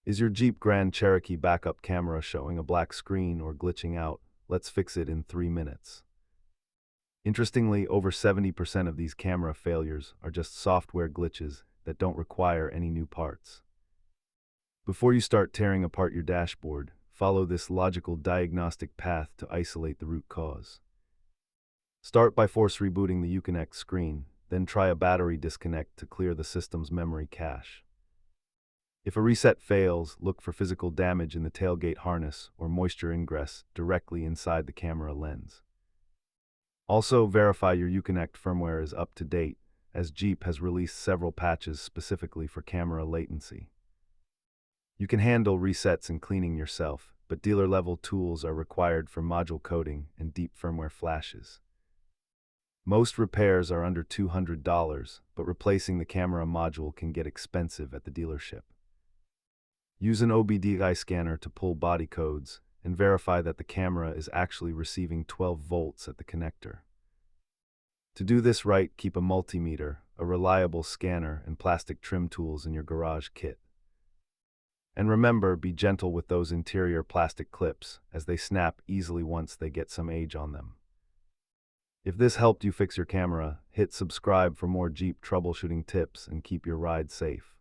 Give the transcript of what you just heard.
Is your Jeep Grand Cherokee backup camera showing a black screen or glitching out? Let's fix it in 3 minutes. Interestingly, over 70% of these camera failures are just software glitches that don't require any new parts. Before you start tearing apart your dashboard, follow this logical diagnostic path to isolate the root cause. Start by force rebooting the Uconnect screen, then try a battery disconnect to clear the system's memory cache. If a reset fails, look for physical damage in the tailgate harness or moisture ingress directly inside the camera lens. Also, verify your Uconnect firmware is up to date, as Jeep has released several patches specifically for camera latency. You can handle resets and cleaning yourself, but dealer-level tools are required for module coding and deep firmware flashes. Most repairs are under $200, but replacing the camera module can get expensive at the dealership. Use an OBD-I scanner to pull body codes and verify that the camera is actually receiving 12 volts at the connector. To do this right, keep a multimeter, a reliable scanner, and plastic trim tools in your garage kit. And remember, be gentle with those interior plastic clips, as they snap easily once they get some age on them. If this helped you fix your camera, hit subscribe for more Jeep troubleshooting tips and keep your ride safe.